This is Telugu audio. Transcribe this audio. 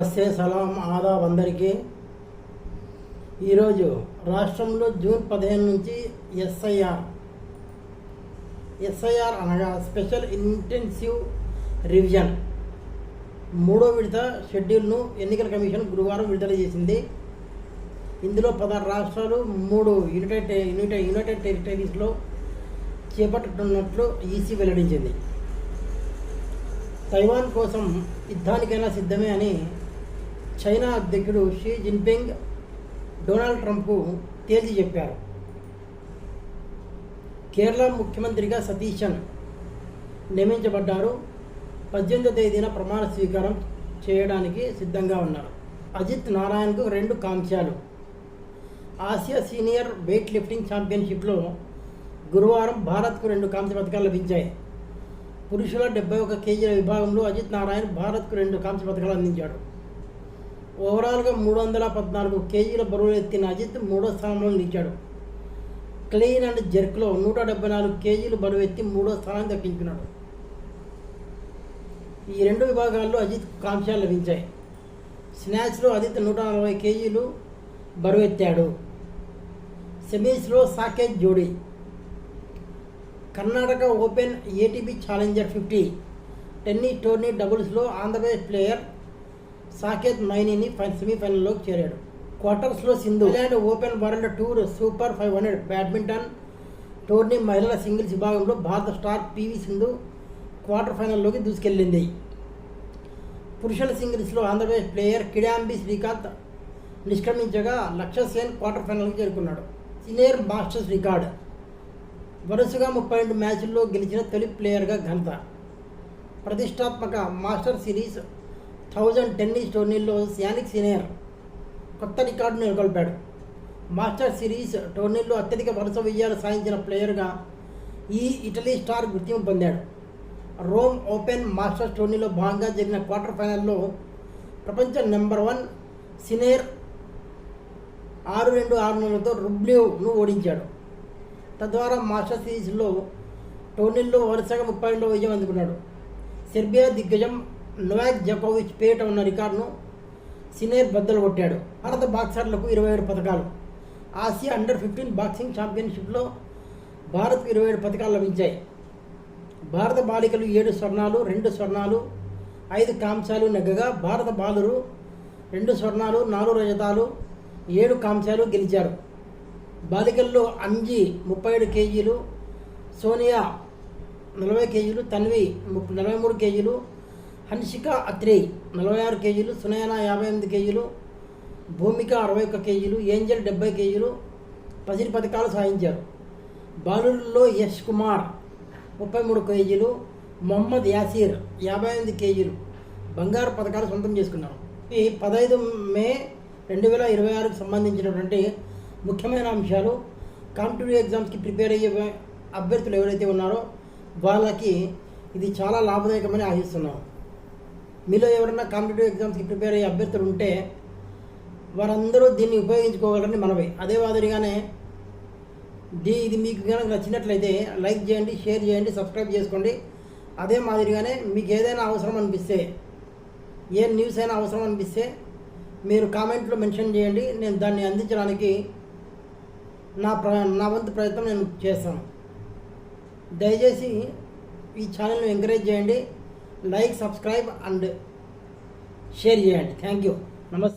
నమస్తే, సలాం, ఆదాబ్ అందరికీ. ఈరోజు రాష్ట్రంలో జూన్ 15 నుంచి ఎస్ఐఆర్ అనగా స్పెషల్ ఇంటెన్సివ్ రివిజన్ మూడో విడత షెడ్యూల్ను ఎన్నికల కమిషన్ గురువారం విడుదల చేసింది. ఇందులో 16 రాష్ట్రాలు 3 యునైటెడ్ టెరిటరీస్లో చేపట్టుతున్నట్లు ఈసీ వెల్లడించింది. తైవాన్ కోసం యుద్ధానికైనా సిద్ధమే అని చైనా అధ్యక్షుడు షీ జిన్పింగ్ డొనాల్డ్ ట్రంప్కు తేల్చి చెప్పారు. కేరళ ముఖ్యమంత్రిగా సతీశన్ నియమించబడ్డారు. 18వ తేదీన ప్రమాణ స్వీకారం చేయడానికి సిద్ధంగా ఉన్నారు. అజిత్ నారాయణ్కు 2 కాంస్యాలు. ఆసియా సీనియర్ వెయిట్ లిఫ్టింగ్ ఛాంపియన్షిప్లో గురువారం భారత్కు 2 కాంస్య పథకాలు లభించాయి. పురుషుల 71 కేజీల విభాగంలో అజిత్ నారాయణ్ భారత్కు 2 కాంస్య పథకాలు అందించాడు. ఓవరాల్గా 314 కేజీల బరువులు ఎత్తిన అజిత్ 3వ స్థానంలో నిలిచాడు. క్లీన్ అండ్ జెర్క్లో 174 కేజీలు బరువు ఎత్తి 3వ స్థానాన్ని దక్కించుకున్నాడు. ఈ 2 విభాగాల్లో అజిత్ కాంస్యాలు లభించాయి. స్నాచ్లో అజిత్ 140 కేజీలు బరువు ఎత్తాడు. సెమీస్లో సాకేత్ జోడీ. Karnataka open ATP challenger 50 tennis tourney డబుల్స్లో ఆంధ్రప్రదేశ్ ప్లేయర్ సాకేత్ మైనీని సెమీఫైనల్లోకి చేరాడు. క్వార్టర్స్లో Sindhu. England open world tour super 500 badminton tourney మహిళల సింగిల్స్ విభాగంలో భారత స్టార్ పివి సింధు క్వార్టర్ ఫైనల్లోకి దూసుకెళ్లింది. పురుషుల సింగిల్స్లో ఆంధ్రప్రదేశ్ ప్లేయర్ కిడాంబి శ్రీకాంత్ నిష్క్రమించగా లక్ష్య సేన్ క్వార్టర్ ఫైనల్కి చేరుకున్నాడు. Senior masters record. వరుసగా 32 మ్యాచ్ల్లో గెలిచిన తొలి ప్లేయర్గా ఘనత. ప్రతిష్టాత్మక మాస్టర్ సిరీస్ 1000 టెన్నిస్ టోర్నీల్లో యానిక్ సిన్నర్ కొత్త రికార్డును నెలకొల్పాడు. మాస్టర్ సిరీస్ టోర్నీల్లో అత్యధిక వరుస విజయాలు సాధించిన ప్లేయర్గా ఈ ఇటలీ స్టార్ గుర్తింపు పొందాడు. రోమ్ ఓపెన్ మాస్టర్స్ టోర్నీలో భాగంగా జరిగిన క్వార్టర్ ఫైనల్లో ప్రపంచ నెంబర్ 1 సిన్నర్ 6-2, 6-0తో రుబ్లెవ్ను ఓడించాడు. తద్వారా మాస్టర్ సిరీస్లో టోర్నీల్లో వరుసగా 32వ విజయం అందుకున్నాడు. సెర్బియా దిగ్గజం నొవాక్ జోకోవిచ్ పేరిట ఉన్న రికార్డును సిన్నర్ బద్దలు కొట్టాడు. భారత బాక్సర్లకు 27 పథకాలు. ఆసియా అండర్-15 బాక్సింగ్ ఛాంపియన్షిప్లో భారత్కు 27 పథకాలు లభించాయి. భారత బాలికలు 7 స్వర్ణాలు, 2 స్వర్ణాలు, 5 కాంస్యాలు నెగ్గగా భారత బాలురు 2 స్వర్ణాలు, 4 రజతాలు, 7 కాంస్యాలు గెలిచారు. బాలికల్లో అంజీ 37 కేజీలు, సోనియా 40 కేజీలు, తన్వి 43 కేజీలు, హన్షిక అత్రేయ్ 46 కేజీలు, సునయన 58 కేజీలు, భూమిక 61 కేజీలు, ఏంజల్ 70 కేజీలు 10 పథకాలు సాధించారు. బాలుల్లో యష్ కుమార్ 33 కేజీలు, మొహమ్మద్ యాసీర్ 58 కేజీలు బంగారు పథకాలు సొంతం చేసుకున్నారు. ఈ 15 మే 2026కు సంబంధించినటువంటి ముఖ్యమైన అంశాలు. కాంపిటేటివ్ ఎగ్జామ్స్కి ప్రిపేర్ అయ్యే అభ్యర్థులు ఎవరైతే ఉన్నారో వాళ్ళకి ఇది చాలా లాభదాయకమని ఆశిస్తున్నాం. మీలో ఎవరైనా కాంపిటేటివ్ ఎగ్జామ్స్కి ప్రిపేర్ అయ్యే అభ్యర్థులు ఉంటే వారందరూ దీన్ని ఉపయోగించుకోగలరని మనవి. అదే మాదిరిగానే ఇది మీకు కనుక నచ్చినట్లయితే లైక్ చేయండి, షేర్ చేయండి, సబ్స్క్రైబ్ చేసుకోండి. అదే మాదిరిగానే మీకు ఏదైనా అవసరం అనిపిస్తే, ఏ న్యూస్ అయినా అవసరం అనిపిస్తే మీరు కామెంట్లో మెన్షన్ చేయండి. నేను దాన్ని అందించడానికి నా వంతు ప్రయత్నం నేను చేస్తాను. దయచేసి ఈ ఛానల్ని ఎంకరేజ్ చేయండి. లైక్, సబ్స్క్రైబ్ అండ్ షేర్ చేయండి. Thank you. నమస్తే.